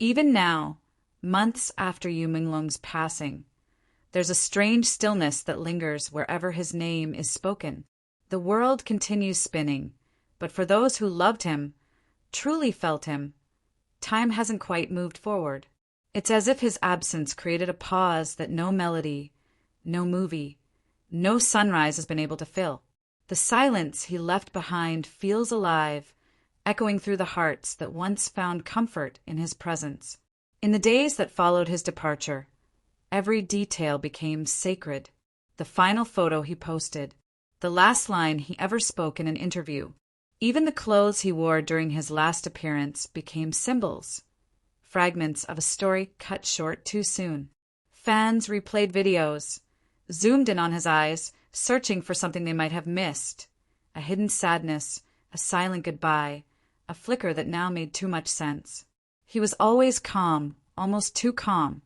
Even now, months after Yumenglong's passing, there's a strange stillness that lingers wherever his name is spoken. The world continues spinning, but for those who loved him, truly felt him, time hasn't quite moved forward. It's as if his absence created a pause that no melody, no movie, no sunrise has been able to fill. The silence he left behind feels alive, echoing through the hearts that once found comfort in his presence. In the days that followed his departure, every detail became sacred. The final photo he posted, the last line he ever spoke in an interview, even the clothes he wore during his last appearance became symbols, fragments of a story cut short too soon. Fans replayed videos, zoomed in on his eyes, searching for something they might have missed, a hidden sadness, a silent goodbye, a flicker that now made too much sense. He was always calm, almost too calm,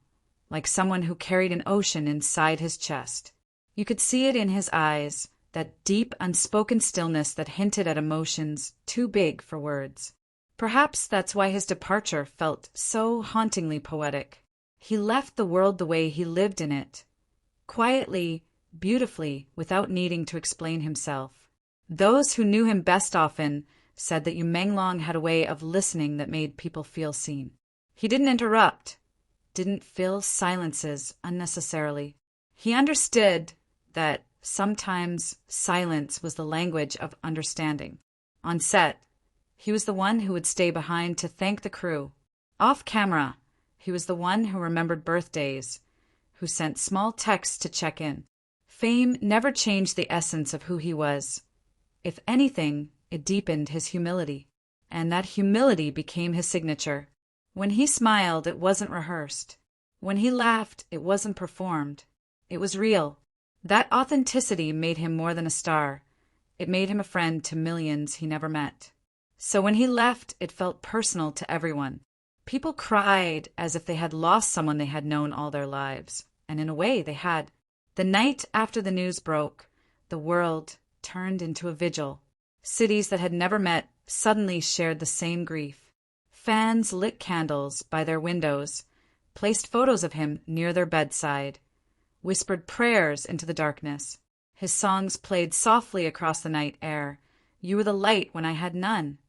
like someone who carried an ocean inside his chest. You could see it in his eyes, that deep, unspoken stillness that hinted at emotions too big for words. Perhaps that's why his departure felt so hauntingly poetic. He left the world the way he lived in it, quietly, beautifully, without needing to explain himself. Those who knew him best often said that Yumenglong had a way of listening that made people feel seen. He didn't interrupt, didn't fill silences unnecessarily. He understood that sometimes silence was the language of understanding. On set, he was the one who would stay behind to thank the crew. Off camera, he was the one who remembered birthdays, who sent small texts to check in. Fame never changed the essence of who he was. If anything, it deepened his humility, and that humility became his signature. When he smiled, it wasn't rehearsed. When he laughed, it wasn't performed. It was real. That authenticity made him more than a star. It made him a friend to millions he never met. So when he left, it felt personal to everyone. People cried as if they had lost someone they had known all their lives, and in a way they had. The night after the news broke, the world turned into a vigil. Cities that had never met suddenly shared the same grief. Fans lit candles by their windows, placed photos of him near their bedside, whispered prayers into the darkness. His songs played softly across the night air. You were the light when I had none.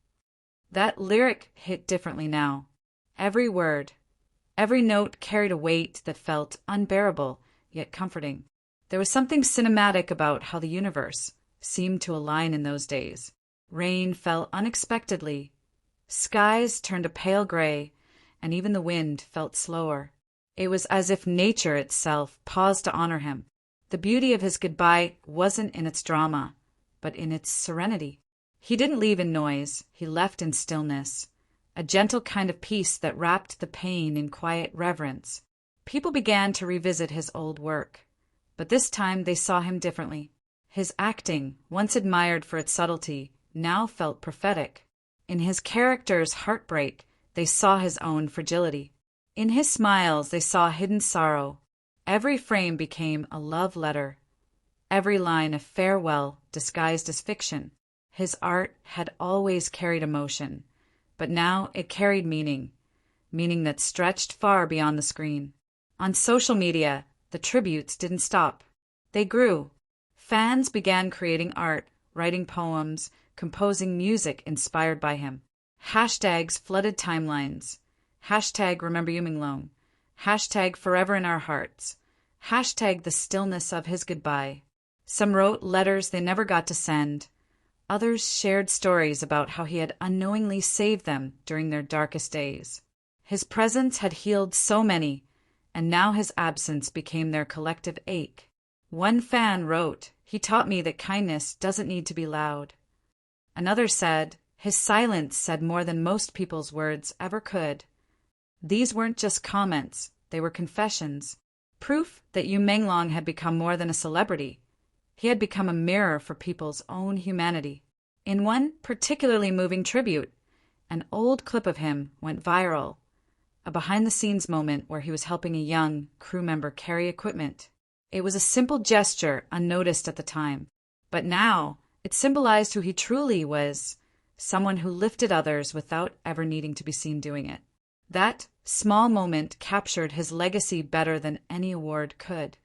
That lyric hit differently now. Every word, every note carried a weight that felt unbearable, yet comforting. There was something cinematic about how the universe seemed to align in those days. Rain fell unexpectedly. Skies turned a pale gray, and even the wind felt slower. It was as if nature itself paused to honor him. The beauty of his goodbye wasn't in its drama, but in its serenity. He didn't leave in noise, he left in stillness, a gentle kind of peace that wrapped the pain in quiet reverence. People began to revisit his old work, but this time they saw him differently. His acting, once admired for its subtlety, now felt prophetic. In his character's heartbreak, they saw his own fragility. In his smiles, they saw hidden sorrow. Every frame became a love letter, every line a farewell disguised as fiction. His art had always carried emotion, but now it carried meaning, meaning that stretched far beyond the screen. On social media, the tributes didn't stop. They grew. Fans began creating art, writing poems, composing music inspired by him. Hashtags flooded timelines. Hashtag Remember Yumenglong. Hashtag Forever in Our Hearts. Hashtag the stillness of his goodbye. Some wrote letters they never got to send. Others shared stories about how he had unknowingly saved them during their darkest days. His presence had healed so many, and now his absence became their collective ache. One fan wrote, "He taught me that kindness doesn't need to be loud." Another said, "His silence said more than most people's words ever could." These weren't just comments, they were confessions. Proof that Yumenglong had become more than a celebrity. He had become a mirror for people's own humanity. In one particularly moving tribute, an old clip of him went viral, a behind-the-scenes moment where he was helping a young crew member carry equipment. It was a simple gesture unnoticed at the time, but now it symbolized who he truly was, someone who lifted others without ever needing to be seen doing it. That small moment captured his legacy better than any award could.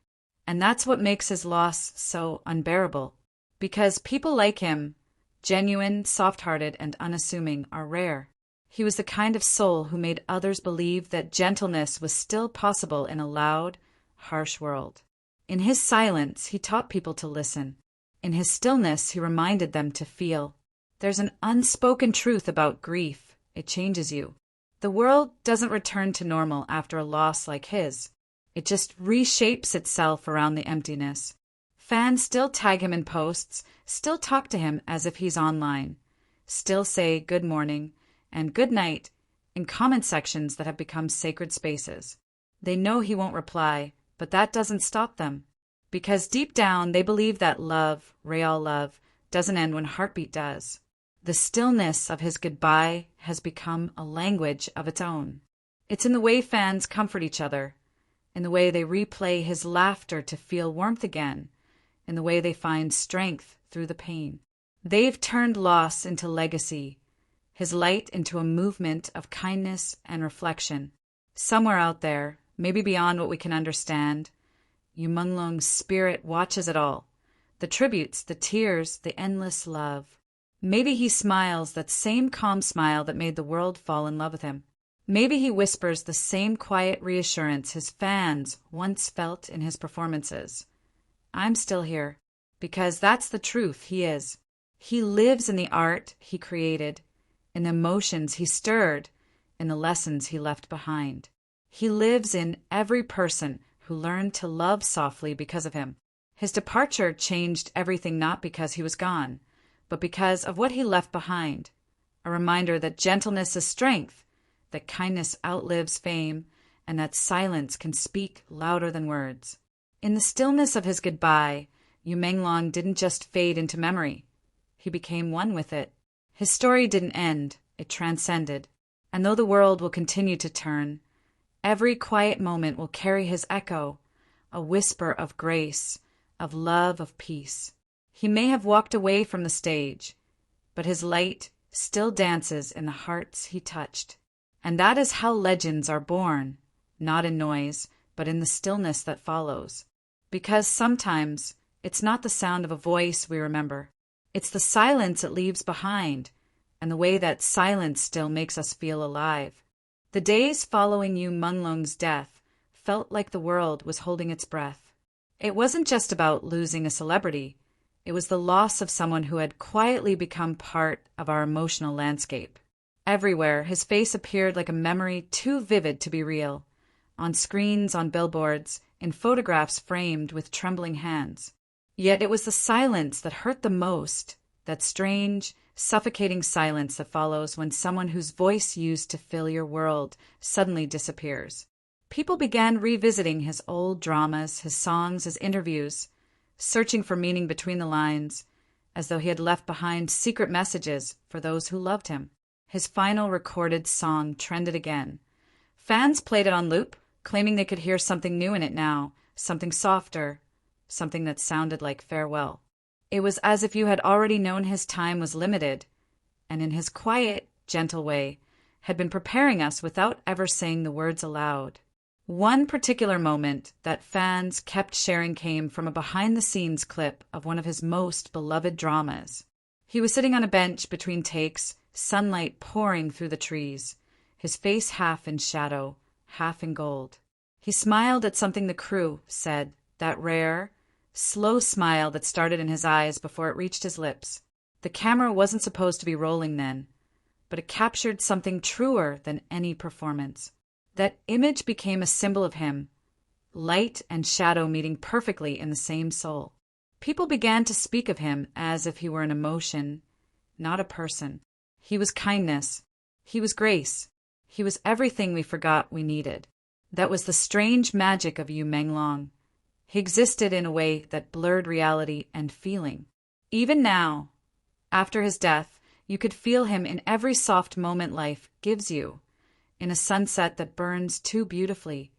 And that's what makes his loss so unbearable. Because people like him, genuine, soft-hearted, and unassuming, are rare. He was the kind of soul who made others believe that gentleness was still possible in a loud, harsh world. In his silence, he taught people to listen. In his stillness, he reminded them to feel. There's an unspoken truth about grief. It changes you. The world doesn't return to normal after a loss like his. It just reshapes itself around the emptiness. Fans still tag him in posts, still talk to him as if he's online, still say good morning and good night in comment sections that have become sacred spaces. They know he won't reply, but that doesn't stop them. Because deep down, they believe that love, real love, doesn't end when heartbeat does. The stillness of his goodbye has become a language of its own. It's in the way fans comfort each other, in the way they replay his laughter to feel warmth again, in the way they find strength through the pain. They've turned loss into legacy, his light into a movement of kindness and reflection. Somewhere out there, maybe beyond what we can understand, YUMENGLONG's spirit watches it all. The tributes, the tears, the endless love. Maybe he smiles that same calm smile that made the world fall in love with him. Maybe he whispers the same quiet reassurance his fans once felt in his performances. I'm still here, because that's the truth he is. He lives in the art he created, in the emotions he stirred, in the lessons he left behind. He lives in every person who learned to love softly because of him. His departure changed everything not because he was gone, but because of what he left behind. A reminder that gentleness is strength, that kindness outlives fame, and that silence can speak louder than words. In the stillness of his goodbye, YUMENGLONG didn't just fade into memory. He became one with it. His story didn't end, it transcended. And though the world will continue to turn, every quiet moment will carry his echo, a whisper of grace, of love, of peace. He may have walked away from the stage, but his light still dances in the hearts he touched. And that is how legends are born, not in noise, but in the stillness that follows. Because sometimes it's not the sound of a voice we remember. It's the silence it leaves behind, and the way that silence still makes us feel alive. The days following YUMENGLONG's death felt like the world was holding its breath. It wasn't just about losing a celebrity. It was the loss of someone who had quietly become part of our emotional landscape. Everywhere, his face appeared like a memory too vivid to be real. On screens, on billboards, in photographs framed with trembling hands. Yet it was the silence that hurt the most, that strange, suffocating silence that follows when someone whose voice used to fill your world suddenly disappears. People began revisiting his old dramas, his songs, his interviews, searching for meaning between the lines, as though he had left behind secret messages for those who loved him. His final recorded song trended again. Fans played it on loop, claiming they could hear something new in it now, something softer, something that sounded like farewell. It was as if you had already known his time was limited, and in his quiet, gentle way, had been preparing us without ever saying the words aloud. One particular moment that fans kept sharing came from a behind-the-scenes clip of one of his most beloved dramas. He was sitting on a bench between takes, sunlight pouring through the trees, his face half in shadow, half in gold. He smiled at something the crew said, that rare, slow smile that started in his eyes before it reached his lips. The camera wasn't supposed to be rolling then, but it captured something truer than any performance. That image became a symbol of him, light and shadow meeting perfectly in the same soul. People began to speak of him as if he were an emotion, not a person. He was kindness. He was grace. He was everything we forgot we needed. That was the strange magic of YUMENGLONG. He existed in a way that blurred reality and feeling. Even now, after his death, you could feel him in every soft moment life gives you, in a sunset that burns too beautifully,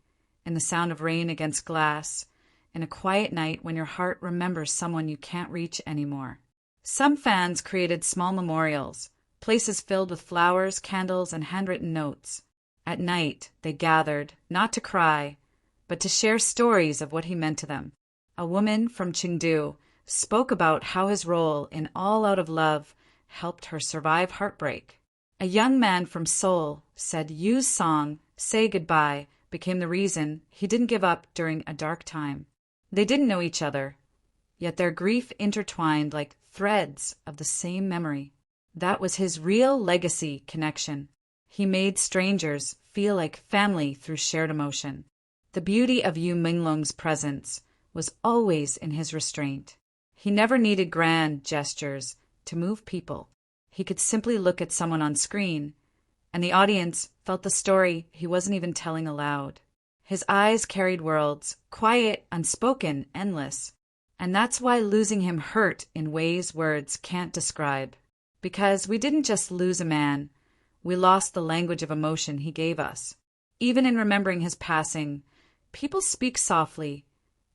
in the sound of rain against glass, in a quiet night when your heart remembers someone you can't reach anymore. Some fans created small memorials, places filled with flowers, candles, and handwritten notes. At night, they gathered, not to cry, but to share stories of what he meant to them. A woman from Chengdu spoke about how his role in All Out of Love helped her survive heartbreak. A young man from Seoul said Yu's song, Say Goodbye, became the reason he didn't give up during a dark time. They didn't know each other, yet their grief intertwined like threads of the same memory. That was his real legacy connection. He made strangers feel like family through shared emotion. The beauty of YUMENGLONG's presence was always in his restraint. He never needed grand gestures to move people. He could simply look at someone on screen, and the audience felt the story he wasn't even telling aloud. His eyes carried worlds, quiet, unspoken, endless. And that's why losing him hurt in ways words can't describe. Because we didn't just lose a man, we lost the language of emotion he gave us. Even in remembering his passing, people speak softly,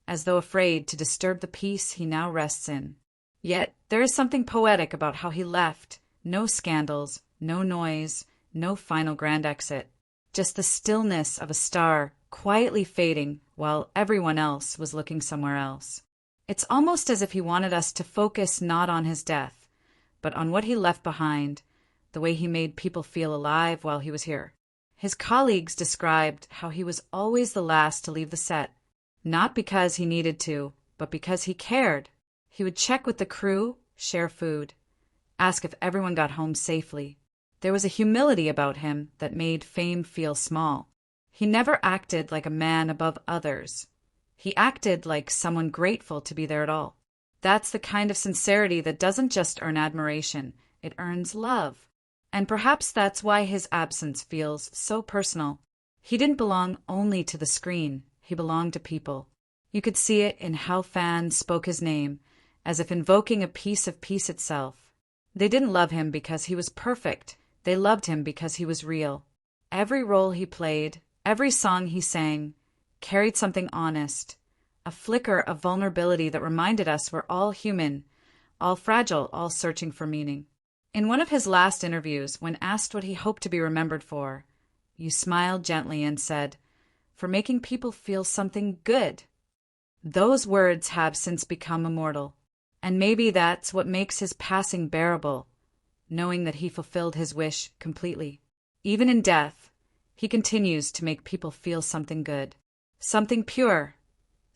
as though afraid to disturb the peace he now rests in. Yet there is something poetic about how he left. No scandals, no noise, no final grand exit. Just the stillness of a star quietly fading while everyone else was looking somewhere else. It's almost as if he wanted us to focus not on his death, but on what he left behind, the way he made people feel alive while he was here. His colleagues described how he was always the last to leave the set, not because he needed to, but because he cared. He would check with the crew, share food, ask if everyone got home safely. There was a humility about him that made fame feel small. He never acted like a man above others. He acted like someone grateful to be there at all. That's the kind of sincerity that doesn't just earn admiration, it earns love. And perhaps that's why his absence feels so personal. He didn't belong only to the screen, he belonged to people. You could see it in how fans spoke his name, as if invoking a piece of peace itself. They didn't love him because he was perfect, they loved him because he was real. Every role he played, every song he sang, carried something honest, a flicker of vulnerability that reminded us we're all human, all fragile, all searching for meaning. In one of his last interviews, when asked what he hoped to be remembered for, Yu smiled gently and said, "For making people feel something good." Those words have since become immortal, and maybe that's what makes his passing bearable, knowing that he fulfilled his wish completely. Even in death, he continues to make people feel something good, something pure,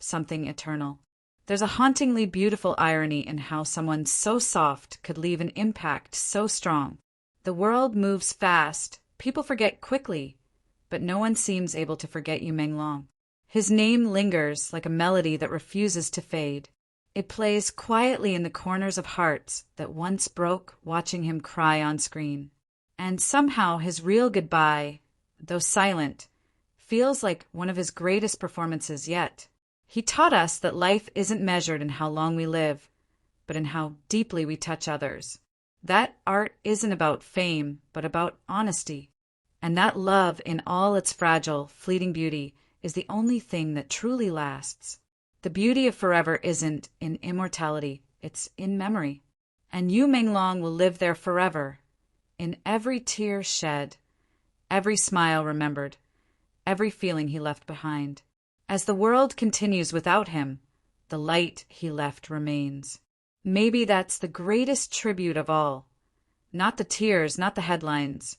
something eternal. There's a hauntingly beautiful irony in how someone so soft could leave an impact so strong. The world moves fast, people forget quickly, but no one seems able to forget Yumenglong. His name lingers like a melody that refuses to fade. It plays quietly in the corners of hearts that once broke watching him cry on screen. And somehow his real goodbye, though silent, feels like one of his greatest performances yet. He taught us that life isn't measured in how long we live, but in how deeply we touch others. That art isn't about fame, but about honesty. And that love in all its fragile, fleeting beauty is the only thing that truly lasts. The beauty of forever isn't in immortality, it's in memory. And Yumenglong will live there forever, in every tear shed, every smile remembered, every feeling he left behind. As the world continues without him, the light he left remains. Maybe that's the greatest tribute of all. Not the tears, not the headlines,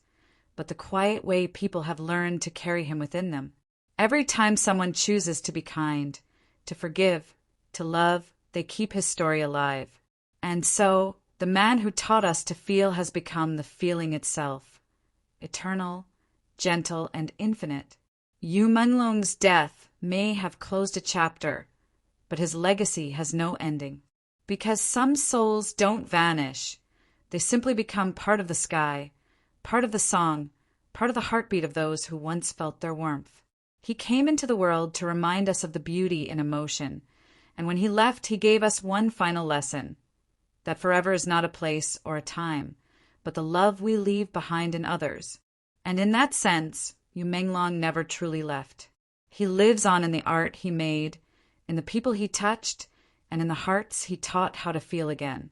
but the quiet way people have learned to carry him within them. Every time someone chooses to be kind, to forgive, to love, they keep his story alive. And so, the man who taught us to feel has become the feeling itself, eternal, gentle, and infinite. Yumenglong's death may have closed a chapter, but his legacy has no ending. Because some souls don't vanish, they simply become part of the sky, part of the song, part of the heartbeat of those who once felt their warmth. He came into the world to remind us of the beauty in emotion, and when he left, he gave us one final lesson, that forever is not a place or a time, but the love we leave behind in others. And in that sense, Yumenglong never truly left. He lives on in the art he made, in the people he touched, and in the hearts he taught how to feel again.